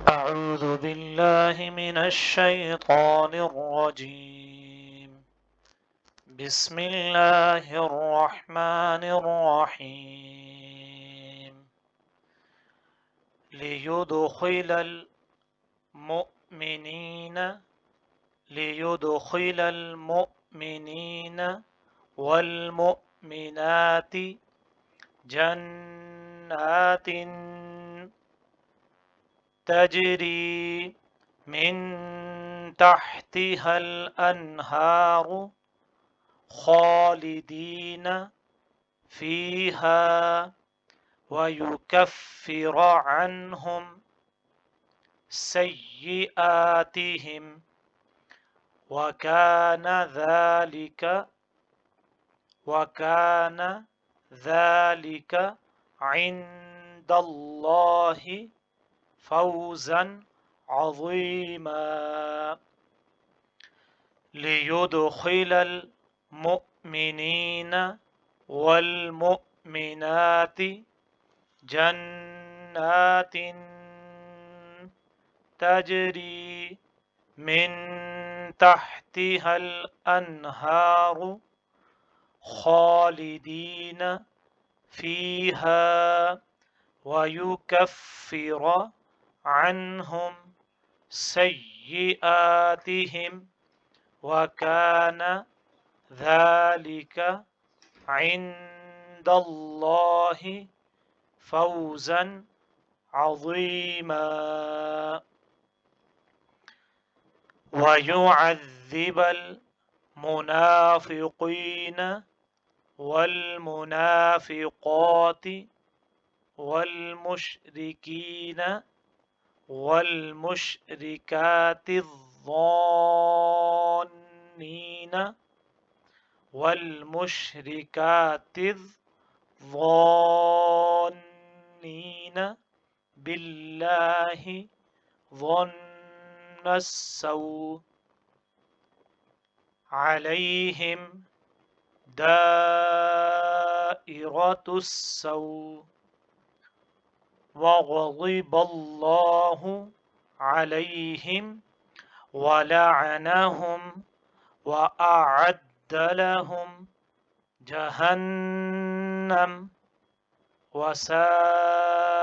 أعوذ بالله من الشيطان الرجيم. بسم الله الرحمن الرحيم. ليدخل المؤمنين والمؤمنات جنات تجري من تحتها الأنهار خالدين فيها ويكفر عنهم سيئاتهم وكان ذلك عند الله فوزا عظيما. ليدخل المؤمنين والمؤمنات جنات تجري من تحتها الأنهار خالدين فيها ويكفر عنهم سيئاتهم وكان ذلك عند الله فوزا عظيما. ويعذب المنافقين والمنافقات والمشركين والمشركات الظانين بالله ظن السوء عليهم دائرة السوء وغضب الله عليهم ولعنهم وأعد لهم جهنم وساءت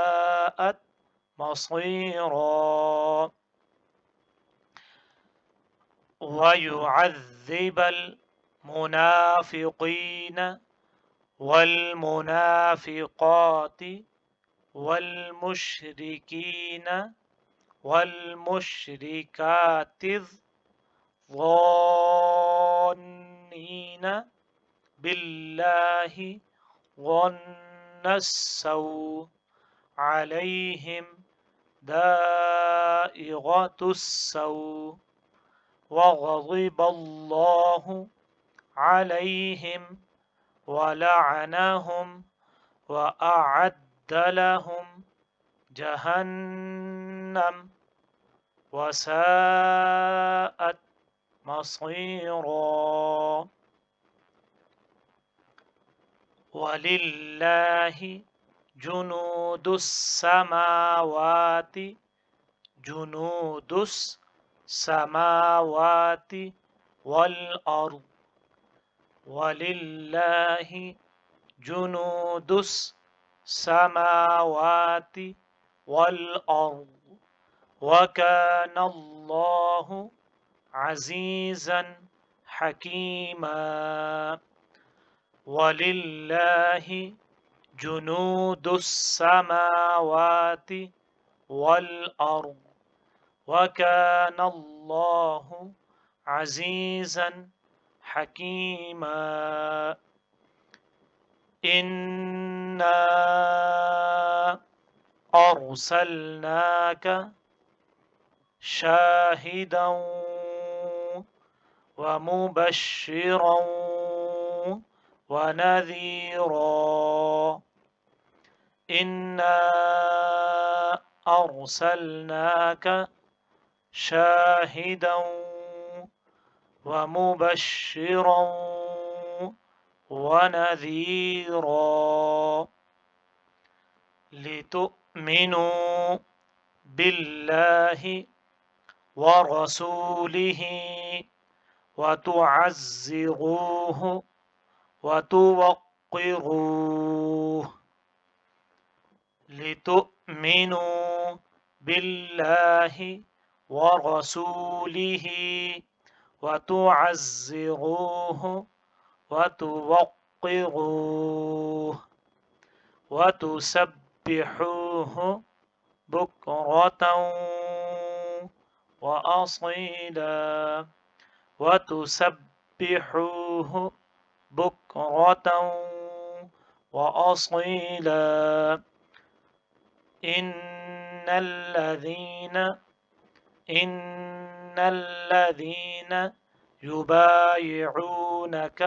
مصيرا. ويعذب المنافقين والمنافقات والمشركين والمشركات الظانين بالله ظن السوء عليهم دائرة السوء وغضب الله عليهم ولعنهم وأعد لهم جهنم وساءت مصيرا. ولله جنود السماوات والأرض. ولله جنود السماوات والأرض وكان الله عزيزا حكيما. ولله جنود السماوات والأرض وكان الله عزيزا حكيما. إنا أرسلناك شاهدا ومبشرا ونذيرا. إنا أرسلناك شاهدا ومبشرا ونذيرا لتؤمنوا بالله ورسوله وتعزروه وتوقروه لتؤمنوا بالله ورسوله وتعزروه وتوقروه وتسبحوه بكرة وأصيلا وتسبحوه بكرة وأصيلا إن الذين يبايعونك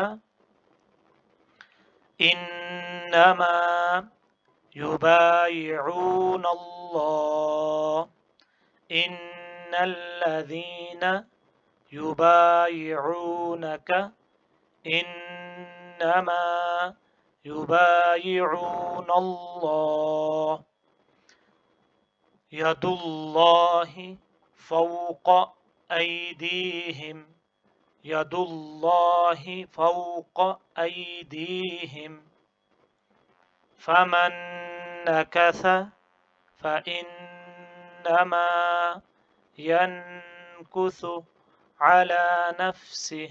إنما يبايعون الله إن الذين يبايعونك إنما يبايعون الله يد الله فوق أيديهم يد الله فوق أيديهم فمن نكث فإنما ينكث على نفسه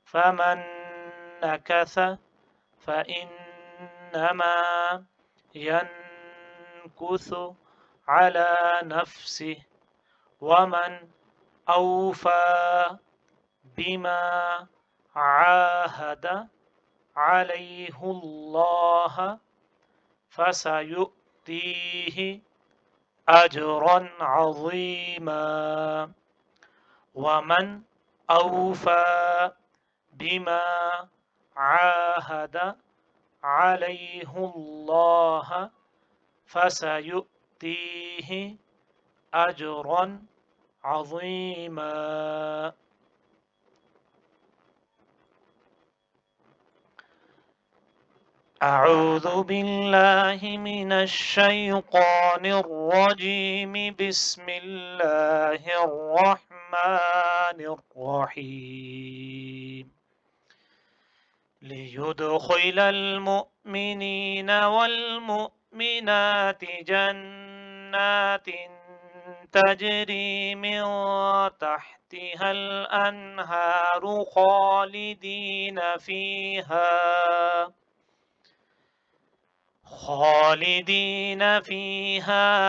فمن نكث فإنما ينكث على نفسه ومن أوفى بما عاهد عليه الله فسيؤتيه أجرا عظيما ومن أوفى بما عاهد عليه الله فسيؤتيه أجرا عظيما. أعوذ بالله من الشيطان الرجيم بسم الله الرحمن الرحيم ليدخل المؤمنين والمؤمنات جنات تجري من تحتها الأنهار خالدين فيها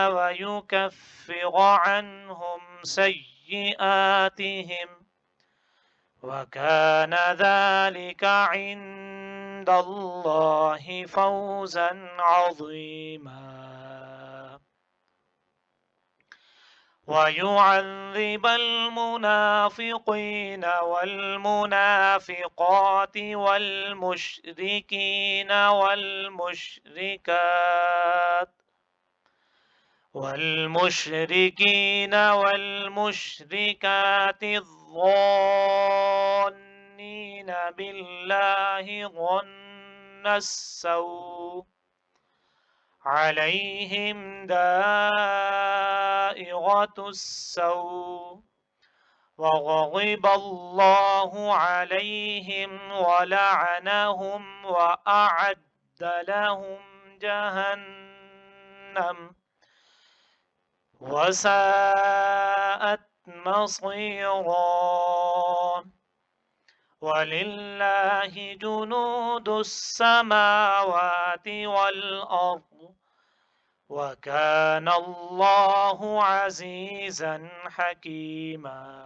ويكفر عنهم سيئاتهم وكان ذلك عند الله فوزا عظيما ويعذب المنافقين والمنافقات والمشركين والمشركات الظانين بالله ظن السوء عليهم دائرة السوء وغضب الله عليهم ولعنهم وأعد لهم جهنم وساءت مصيرا ولله جنود السماوات والأرض وكان الله عزيزا حكيما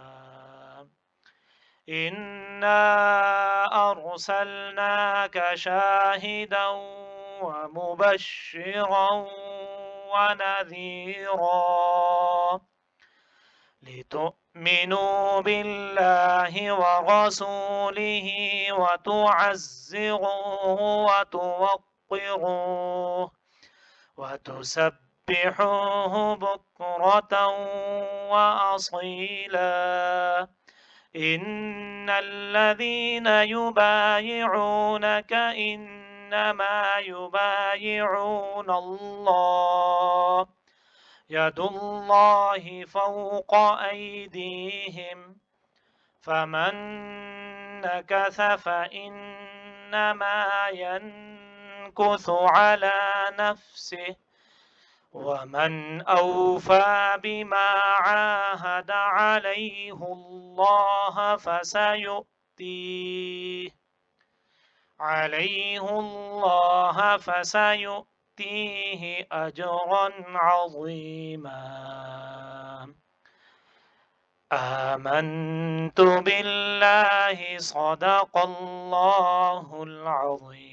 إنا أرسلناك شاهدا ومبشرا ونذيرا لتؤمنوا بالله ورسوله وتعزروه وتوقروه وتسبحوه بكرة وأصيلا إن الذين يبايعونك إنما يبايعون الله يد الله فوق أيديهم فمن نكث فإنما ينكث على نفسه ومن أوفى بما عاهد عليه الله فسيؤتيه أجرا عظيما. آمنت بالله صدق الله العظيم.